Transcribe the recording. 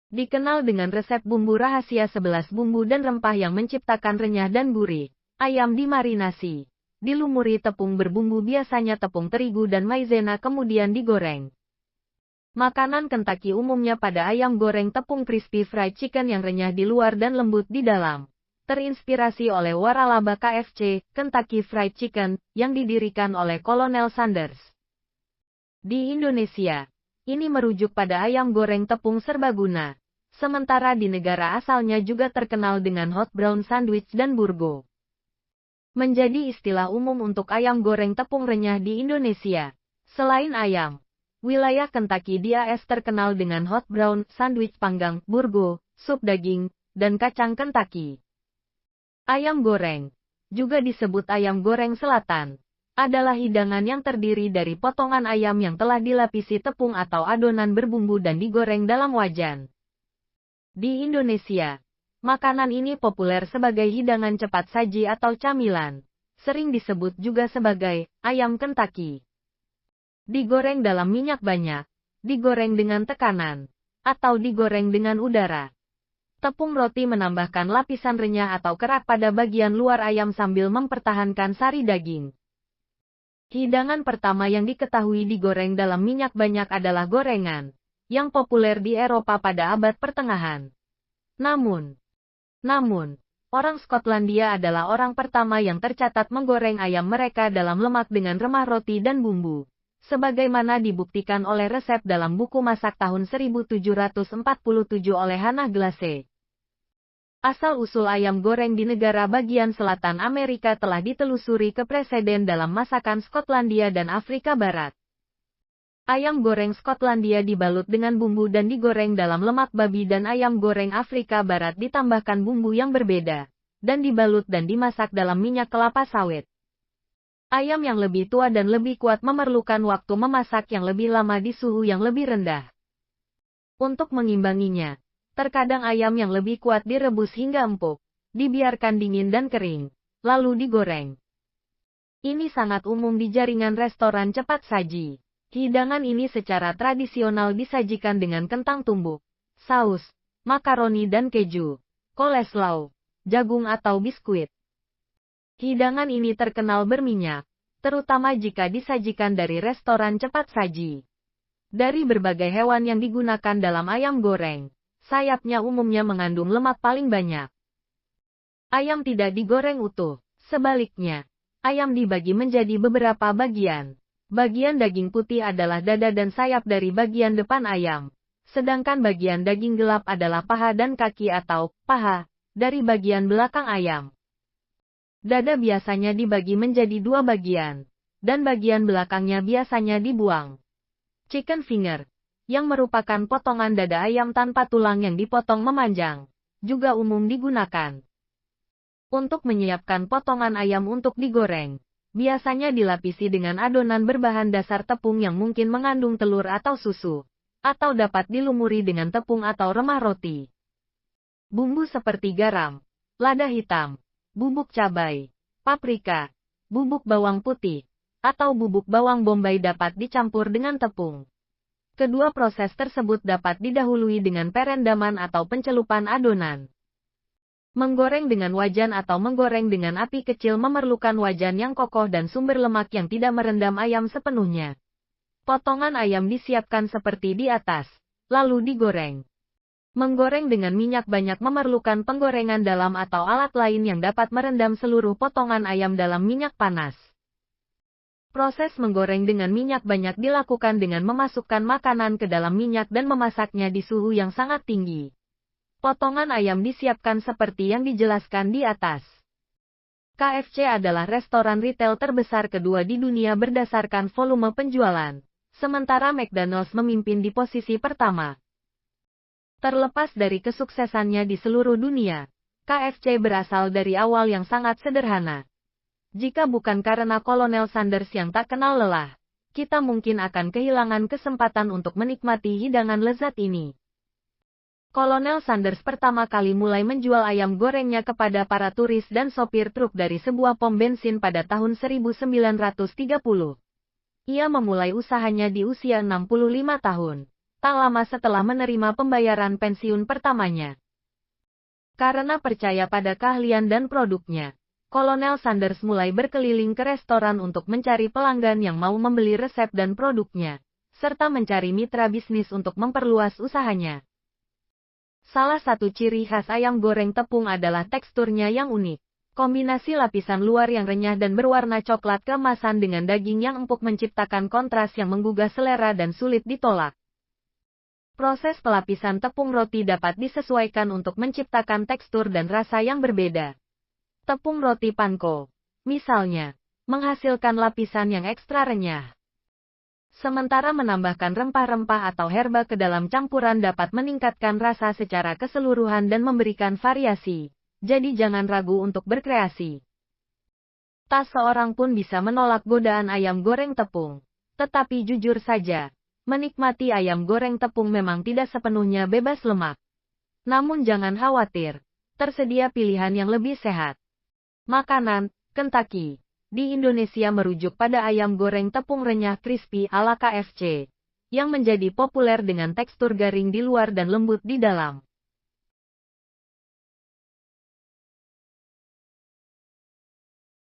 Dikenal dengan resep bumbu rahasia 11 bumbu dan rempah yang menciptakan renyah dan gurih. Ayam dimarinasi. Dilumuri tepung berbumbu, biasanya tepung terigu dan maizena, kemudian digoreng. Makanan Kentucky umumnya pada ayam goreng tepung crispy fried chicken yang renyah di luar dan lembut di dalam. Terinspirasi oleh waralaba KFC, Kentucky Fried Chicken, yang didirikan oleh Kolonel Sanders. Di Indonesia, ini merujuk pada ayam goreng tepung serbaguna. Sementara di negara asalnya juga terkenal dengan hot brown sandwich dan burgo. Menjadi istilah umum untuk ayam goreng tepung renyah di Indonesia. Selain ayam, wilayah Kentucky di AS terkenal dengan hot brown sandwich panggang, burgo, sup daging, dan kacang Kentucky. Ayam goreng, juga disebut ayam goreng selatan, adalah hidangan yang terdiri dari potongan ayam yang telah dilapisi tepung atau adonan berbumbu dan digoreng dalam wajan. Di Indonesia, makanan ini populer sebagai hidangan cepat saji atau camilan, sering disebut juga sebagai ayam Kentucky. Digoreng dalam minyak banyak, digoreng dengan tekanan, atau digoreng dengan udara. Tepung roti menambahkan lapisan renyah atau kerak pada bagian luar ayam sambil mempertahankan sari daging. Hidangan pertama yang diketahui digoreng dalam minyak banyak adalah gorengan, yang populer di Eropa pada abad pertengahan. Namun, orang Skotlandia adalah orang pertama yang tercatat menggoreng ayam mereka dalam lemak dengan remah roti dan bumbu, sebagaimana dibuktikan oleh resep dalam buku masak tahun 1747 oleh Hannah Glasse. Asal-usul ayam goreng di negara bagian selatan Amerika telah ditelusuri ke preseden dalam masakan Skotlandia dan Afrika Barat. Ayam goreng Skotlandia dibalut dengan bumbu dan digoreng dalam lemak babi, dan ayam goreng Afrika Barat ditambahkan bumbu yang berbeda, dan dibalut dan dimasak dalam minyak kelapa sawit. Ayam yang lebih tua dan lebih kuat memerlukan waktu memasak yang lebih lama di suhu yang lebih rendah. Untuk mengimbanginya, terkadang ayam yang lebih kuat direbus hingga empuk, dibiarkan dingin dan kering, lalu digoreng. Ini sangat umum di jaringan restoran cepat saji. Hidangan ini secara tradisional disajikan dengan kentang tumbuk, saus, makaroni dan keju, coleslaw, jagung atau biskuit. Hidangan ini terkenal berminyak, terutama jika disajikan dari restoran cepat saji. Dari berbagai hewan yang digunakan dalam ayam goreng, sayapnya umumnya mengandung lemak paling banyak. Ayam tidak digoreng utuh, sebaliknya, ayam dibagi menjadi beberapa bagian. Bagian daging putih adalah dada dan sayap dari bagian depan ayam, sedangkan bagian daging gelap adalah paha dan kaki atau paha dari bagian belakang ayam. Dada biasanya dibagi menjadi dua bagian, dan bagian belakangnya biasanya dibuang. Chicken finger, yang merupakan potongan dada ayam tanpa tulang yang dipotong memanjang, juga umum digunakan. Untuk menyiapkan potongan ayam untuk digoreng, biasanya dilapisi dengan adonan berbahan dasar tepung yang mungkin mengandung telur atau susu, atau dapat dilumuri dengan tepung atau remah roti. Bumbu seperti garam, lada hitam, bubuk cabai, paprika, bubuk bawang putih, atau bubuk bawang bombay dapat dicampur dengan tepung. Kedua proses tersebut dapat didahului dengan perendaman atau pencelupan adonan. Menggoreng dengan wajan atau menggoreng dengan api kecil memerlukan wajan yang kokoh dan sumber lemak yang tidak merendam ayam sepenuhnya. Potongan ayam disiapkan seperti di atas, lalu digoreng. Menggoreng dengan minyak banyak memerlukan penggorengan dalam atau alat lain yang dapat merendam seluruh potongan ayam dalam minyak panas. Proses menggoreng dengan minyak banyak dilakukan dengan memasukkan makanan ke dalam minyak dan memasaknya di suhu yang sangat tinggi. Potongan ayam disiapkan seperti yang dijelaskan di atas. KFC adalah restoran retail terbesar kedua di dunia berdasarkan volume penjualan, sementara McDonald's memimpin di posisi pertama. Terlepas dari kesuksesannya di seluruh dunia, KFC berasal dari awal yang sangat sederhana. Jika bukan karena Kolonel Sanders yang tak kenal lelah, kita mungkin akan kehilangan kesempatan untuk menikmati hidangan lezat ini. Kolonel Sanders pertama kali mulai menjual ayam gorengnya kepada para turis dan sopir truk dari sebuah pom bensin pada tahun 1930. Ia memulai usahanya di usia 65 tahun, tak lama setelah menerima pembayaran pensiun pertamanya. Karena percaya pada keahlian dan produknya, Kolonel Sanders mulai berkeliling ke restoran untuk mencari pelanggan yang mau membeli resep dan produknya, serta mencari mitra bisnis untuk memperluas usahanya. Salah satu ciri khas ayam goreng tepung adalah teksturnya yang unik. Kombinasi lapisan luar yang renyah dan berwarna coklat keemasan dengan daging yang empuk menciptakan kontras yang menggugah selera dan sulit ditolak. Proses pelapisan tepung roti dapat disesuaikan untuk menciptakan tekstur dan rasa yang berbeda. Tepung roti panko, misalnya, menghasilkan lapisan yang ekstra renyah. Sementara menambahkan rempah-rempah atau herba ke dalam campuran dapat meningkatkan rasa secara keseluruhan dan memberikan variasi. Jadi jangan ragu untuk berkreasi. Tak seorang pun bisa menolak godaan ayam goreng tepung. Tetapi jujur saja, menikmati ayam goreng tepung memang tidak sepenuhnya bebas lemak. Namun jangan khawatir, tersedia pilihan yang lebih sehat. Makanan, Kentucky. Di Indonesia merujuk pada ayam goreng tepung renyah crispy ala KFC, yang menjadi populer dengan tekstur garing di luar dan lembut di dalam.